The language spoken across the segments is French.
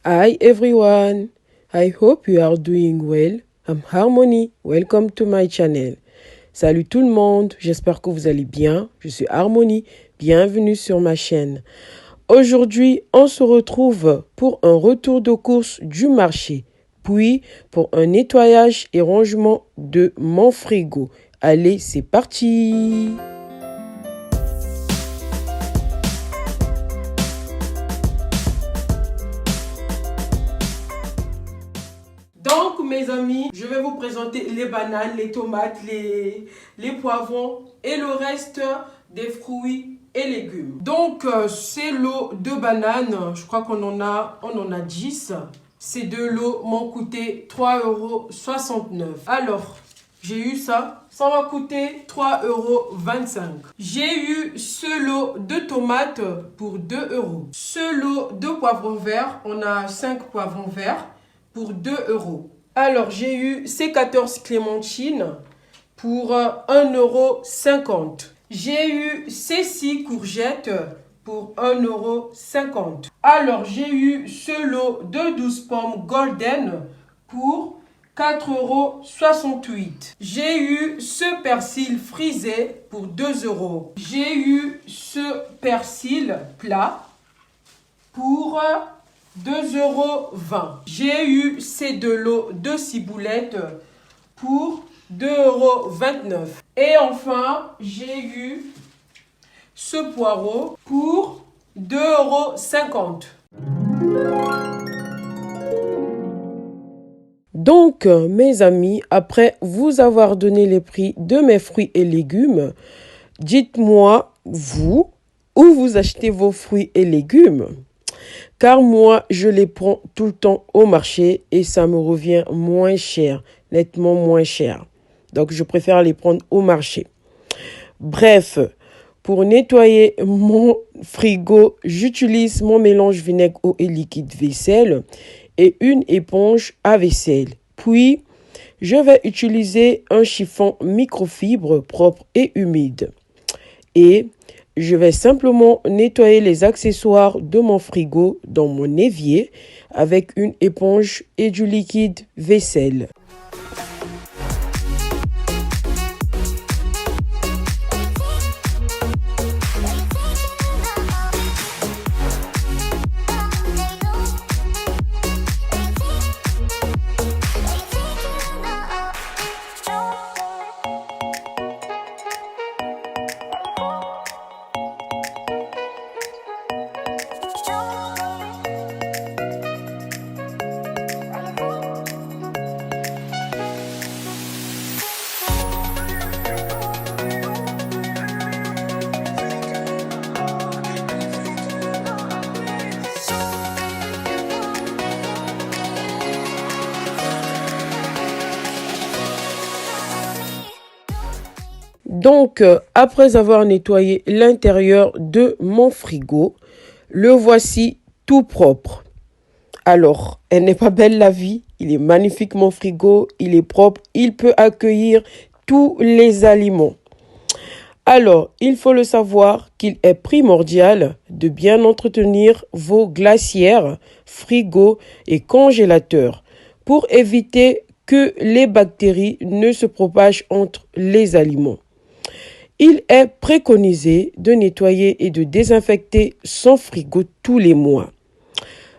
Hi everyone, I hope you are doing well. I'm Harmony, welcome to my channel. Salut tout le monde, j'espère que vous allez bien. Je suis Harmony, bienvenue sur ma chaîne. Aujourd'hui, on se retrouve pour un retour de course du marché, puis pour un nettoyage et rangement de mon frigo. Allez, c'est parti! Donc, mes amis, je vais vous présenter les bananes, les tomates, les poivrons et le reste des fruits et légumes. Donc, c'est l'eau de banane. Je crois qu'on en a 10. Ces deux lots m'ont coûté 3,69 €. Alors, j'ai eu ça. Ça m'a coûté 3,25 €. J'ai eu ce lot de tomates pour 2 €. Ce lot de poivrons verts, on a 5 poivrons verts pour 2 €. Alors, j'ai eu ces 14 clémentines pour 1,50 €. J'ai eu ces 6 courgettes pour 1,50 €. Alors, j'ai eu ce lot de 12 pommes golden pour 4,68 €. J'ai eu ce persil frisé pour 2 €. J'ai eu ce persil plat pour 2,20 €. J'ai eu ces deux lots de ciboulettes pour 2,29 €. Et enfin, j'ai eu ce poireau pour 2,50 €. Donc, mes amis, après vous avoir donné les prix de mes fruits et légumes, dites-moi, vous, où vous achetez vos fruits et légumes? Car moi, je les prends tout le temps au marché et ça me revient moins cher, nettement moins cher. Donc, je préfère les prendre au marché. Bref, pour nettoyer mon frigo, j'utilise mon mélange vinaigre eau et liquide vaisselle et une éponge à vaisselle. Puis, je vais utiliser un chiffon microfibre propre et humide. Et je vais simplement nettoyer les accessoires de mon frigo dans mon évier avec une éponge et du liquide vaisselle. Donc, après avoir nettoyé l'intérieur de mon frigo, le voici tout propre. Alors, elle n'est pas belle la vie, il est magnifique mon frigo, il est propre, il peut accueillir tous les aliments. Alors, il faut le savoir qu'il est primordial de bien entretenir vos glacières, frigos et congélateurs pour éviter que les bactéries ne se propagent entre les aliments. Il est préconisé de nettoyer et de désinfecter son frigo tous les mois.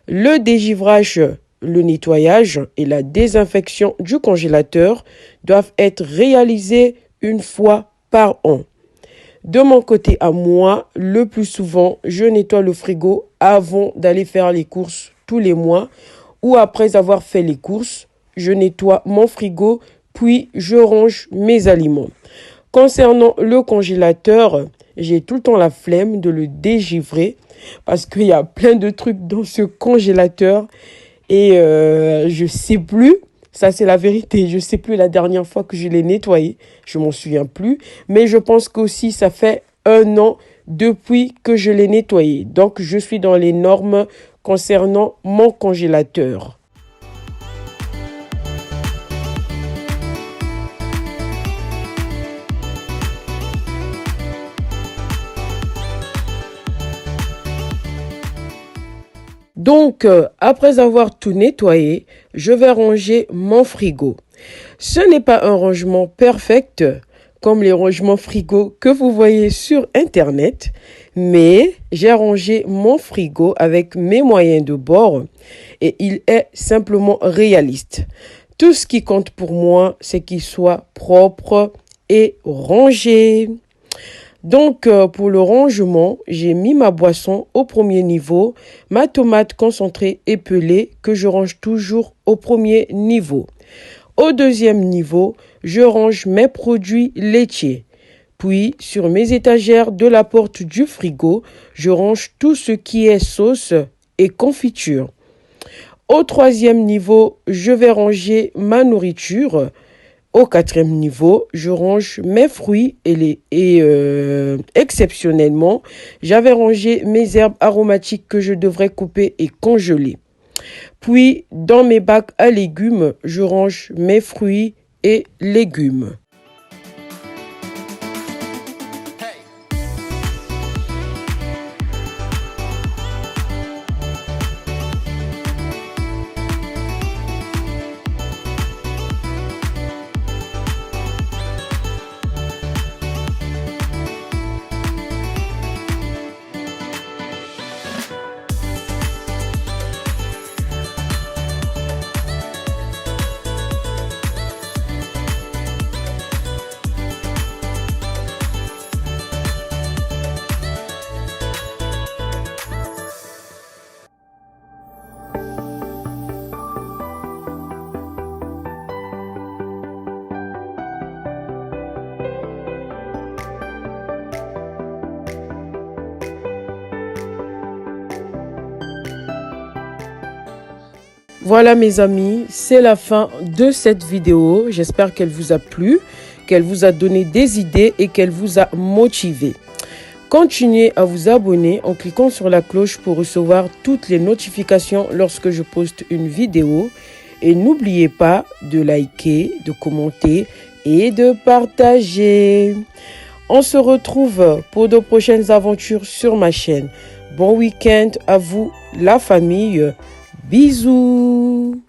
Le dégivrage, le nettoyage et la désinfection du congélateur doivent être réalisés une fois par an. De mon côté à moi, le plus souvent, je nettoie le frigo avant d'aller faire les courses tous les mois ou après avoir fait les courses, je nettoie mon frigo puis je range mes aliments. Concernant le congélateur, j'ai tout le temps la flemme de le dégivrer parce qu'il y a plein de trucs dans ce congélateur et je sais plus, ça c'est la vérité, je sais plus la dernière fois que je l'ai nettoyé, je m'en souviens plus, mais je pense qu'aussi ça fait 1 an depuis que je l'ai nettoyé. Donc je suis dans les normes concernant mon congélateur. Donc, après avoir tout nettoyé, je vais ranger mon frigo. Ce n'est pas un rangement perfect comme les rangements frigo que vous voyez sur Internet, mais j'ai rangé mon frigo avec mes moyens de bord et il est simplement réaliste. Tout ce qui compte pour moi, c'est qu'il soit propre et rangé. Donc, pour le rangement, j'ai mis ma boisson au premier niveau, ma tomate concentrée et pelée que je range toujours au premier niveau. Au deuxième niveau, je range mes produits laitiers. Puis, sur mes étagères de la porte du frigo, je range tout ce qui est sauce et confiture. Au troisième niveau, je vais ranger ma nourriture. Au quatrième niveau, je range mes fruits exceptionnellement, j'avais rangé mes herbes aromatiques que je devrais couper et congeler. Puis, dans mes bacs à légumes, je range mes fruits et légumes. Voilà mes amis, c'est la fin de cette vidéo. J'espère qu'elle vous a plu, qu'elle vous a donné des idées et qu'elle vous a motivé. Continuez à vous abonner en cliquant sur la cloche pour recevoir toutes les notifications lorsque je poste une vidéo. Et n'oubliez pas de liker, de commenter et de partager. On se retrouve pour de prochaines aventures sur ma chaîne. Bon week-end à vous, la famille. Bisous.